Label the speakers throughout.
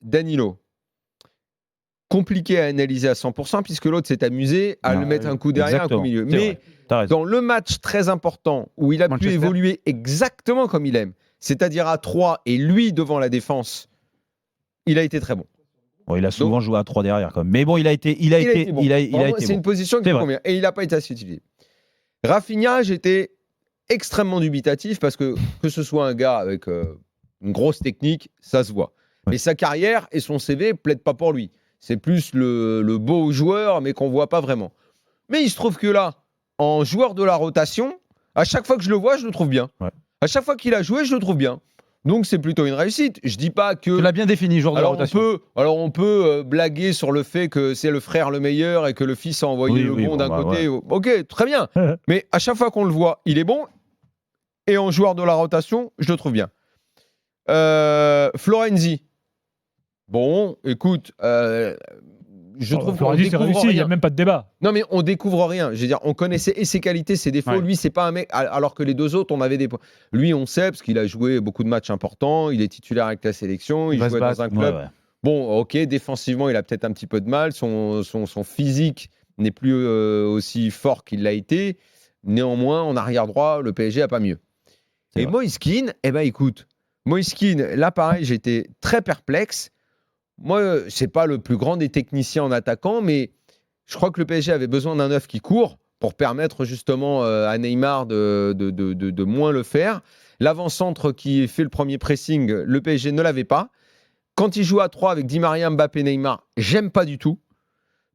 Speaker 1: Danilo. Compliqué à analyser à 100% puisque l'autre s'est amusé à le mettre un coup derrière, un coup au milieu. Mais dans le match très important où il a pu évoluer exactement comme il aime, c'est-à-dire à 3 et lui devant la défense, il a été très bon.
Speaker 2: Bon, il a souvent joué à 3 derrière quand même. Mais bon, il a été bon.
Speaker 1: C'est une position qui convient. Et il n'a pas été assez utilisé. Rafinha, j'étais extrêmement dubitatif parce que ce soit un gars avec une grosse technique, ça se voit. Mais sa carrière et son CV ne plaident pas pour lui. C'est plus le beau joueur, mais qu'on ne voit pas vraiment. Mais il se trouve que là, en joueur de la rotation, à chaque fois que je le vois, je le trouve bien. Ouais. À chaque fois qu'il a joué, je le trouve bien. Donc, c'est plutôt une réussite. Je ne dis pas que...
Speaker 3: Tu l'as bien défini, joueur de la rotation.
Speaker 1: On peut blaguer sur le fait que c'est le frère le meilleur et que le fils a envoyé d'un côté. Ouais. Ok, très bien. Mais à chaque fois qu'on le voit, il est bon. Et en joueur de la rotation, je le trouve bien. Florenzi. Bon, écoute, je trouve qu'on découvre
Speaker 4: réussi,
Speaker 1: rien.
Speaker 4: Il n'y a même pas de débat.
Speaker 1: Non, mais on découvre rien. Je veux dire, on connaissait et ses qualités, ses défauts. Ouais. Lui, c'est pas un mec. Alors que les deux autres, on avait des. Lui, on sait parce qu'il a joué beaucoup de matchs importants. Il est titulaire avec la sélection. Il jouait dans un club. Ouais. Bon, ok, défensivement, il a peut-être un petit peu de mal. Son physique n'est plus aussi fort qu'il l'a été. Néanmoins, en arrière droit, le PSG a pas mieux. Et Moïse Kean, écoute, Moïse Kean, là, pareil, j'étais très perplexe. Moi, c'est pas le plus grand des techniciens en attaquant, mais je crois que le PSG avait besoin d'un neuf qui court pour permettre justement à Neymar de moins le faire. L'avant-centre qui fait le premier pressing, le PSG ne l'avait pas. Quand il joue à 3 avec Di Maria, Mbappé, Neymar, j'aime pas du tout.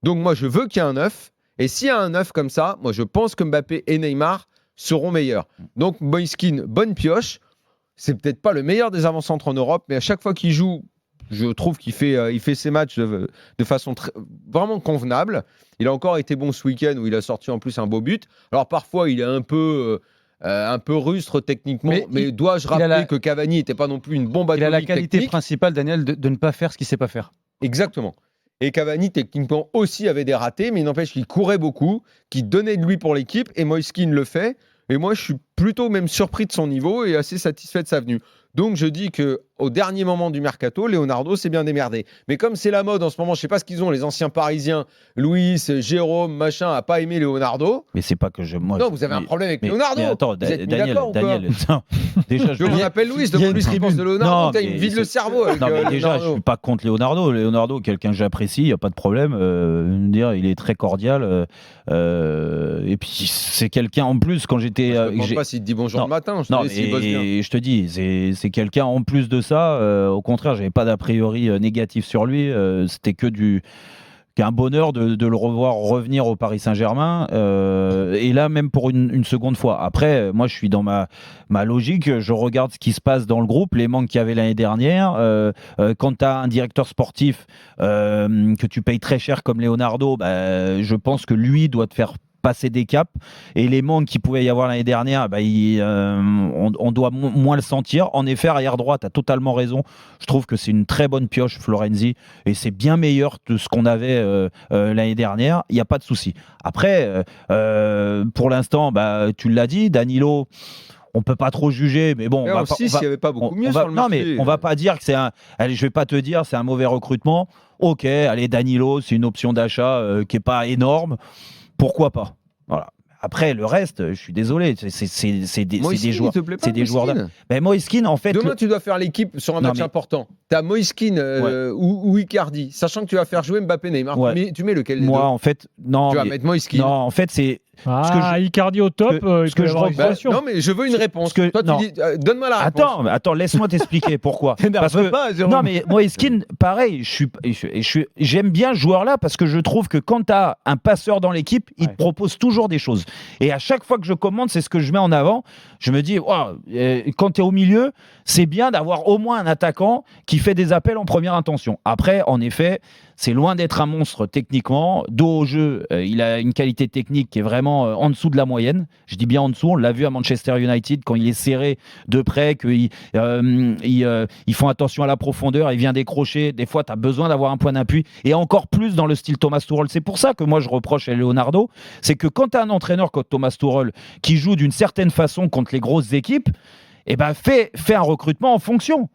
Speaker 1: Donc moi, je veux qu'il y ait un neuf. Et s'il y a un neuf comme ça, moi, je pense que Mbappé et Neymar seront meilleurs. Donc Moïse Kean, bonne pioche. C'est peut-être pas le meilleur des avant-centres en Europe, mais à chaque fois qu'il joue, je trouve qu'il fait ses matchs de façon vraiment convenable. Il a encore été bon ce week-end où il a sorti en plus un beau but. Alors parfois, il est un peu rustre techniquement, mais dois-je rappeler que Cavani n'était pas non plus une bombe atomique.
Speaker 3: Il a la qualité principale, Daniel, de ne pas faire ce qu'il ne sait pas faire.
Speaker 1: Exactement. Et Cavani, techniquement, aussi avait des ratés, mais il n'empêche qu'il courait beaucoup, qu'il donnait de lui pour l'équipe, et Moïse Kean le fait. Et moi, je suis plutôt même surpris de son niveau et assez satisfait de sa venue. Donc, je dis qu'au dernier moment du mercato, Leonardo s'est bien démerdé. Mais comme c'est la mode en ce moment, je ne sais pas ce qu'ils ont, les anciens Parisiens, Louis, Jérôme, machin, n'a pas aimé Leonardo.
Speaker 2: Mais c'est pas que je...
Speaker 1: Non, vous avez un problème avec Leonardo. Mais
Speaker 2: attends,
Speaker 1: vous êtes
Speaker 2: Daniel,
Speaker 1: déjà, je vous appelle Louis, demande-lui ce qu'il pense de Leonardo. Il me vide le cerveau.
Speaker 2: Non, mais déjà, je ne suis pas contre Leonardo. Leonardo, quelqu'un que j'apprécie, il n'y a pas de problème. Il est très cordial. Et puis, c'est quelqu'un en plus, quand j'étais...
Speaker 1: Je ne me demande pas s'il te dit bonjour le matin.
Speaker 2: Je te dis, c'est quelqu'un en plus de ça. Au contraire, j'avais pas d'a priori négatif sur lui. C'était qu'un bonheur de le revoir revenir au Paris Saint-Germain. Et là, même pour une seconde fois. Après, moi, je suis dans ma logique. Je regarde ce qui se passe dans le groupe, les manques qu'il y avait l'année dernière. Quand tu as un directeur sportif que tu payes très cher comme Leonardo, je pense que lui doit te faire passer des caps, et les manques qu'il pouvait y avoir l'année dernière, on doit moins le sentir. En effet, arrière droit, tu as totalement raison. Je trouve que c'est une très bonne pioche, Florenzi, et c'est bien meilleur que ce qu'on avait l'année dernière. Il n'y a pas de souci. Après, pour l'instant, tu l'as dit, Danilo, on peut pas trop juger, mais bon.
Speaker 1: S'il n'y avait pas beaucoup mieux sur le marché.
Speaker 2: Non, mais on va pas dire que c'est un. Allez, je vais pas te dire c'est un mauvais recrutement. Ok, allez, Danilo, c'est une option d'achat qui est pas énorme. Pourquoi pas? Voilà. Après, le reste, je suis désolé, c'est des joueurs. C'est des joueurs. Mais Moïse Kean, en fait.
Speaker 1: Demain, tu dois faire l'équipe sur un match important. Tu as Moïse Kean ou Icardi, sachant que tu vas faire jouer Mbappé, Neymar. Ouais. Tu mets lequel des deux?
Speaker 2: En fait, non.
Speaker 1: Tu vas mettre Moïse Kean.
Speaker 2: Non, en fait, c'est.
Speaker 4: Icardi au top,
Speaker 1: non, mais je veux une réponse. Toi, tu dis, donne-moi la réponse.
Speaker 2: Attends, laisse-moi t'expliquer pourquoi. Parce que, non, mais Moïse Kean, pareil, j'aime bien ce joueur-là parce que je trouve que quand tu as un passeur dans l'équipe, il te propose toujours des choses. Et à chaque fois que je commande, c'est ce que je mets en avant. Je me dis, quand tu es au milieu, c'est bien d'avoir au moins un attaquant qui fait des appels en première intention. Après, en effet, c'est loin d'être un monstre techniquement. Dos au jeu, il a une qualité technique qui est vraiment en dessous de la moyenne. Je dis bien en dessous. On l'a vu à Manchester United quand il est serré de près, qu'ils font attention à la profondeur, il vient décrocher. Des fois, tu as besoin d'avoir un point d'appui. Et encore plus dans le style Thomas Tuchel. C'est pour ça que moi, je reproche à Leonardo. C'est que quand tu as un entraîneur comme Thomas Tuchel qui joue d'une certaine façon contre les grosses équipes, fais un recrutement en fonction.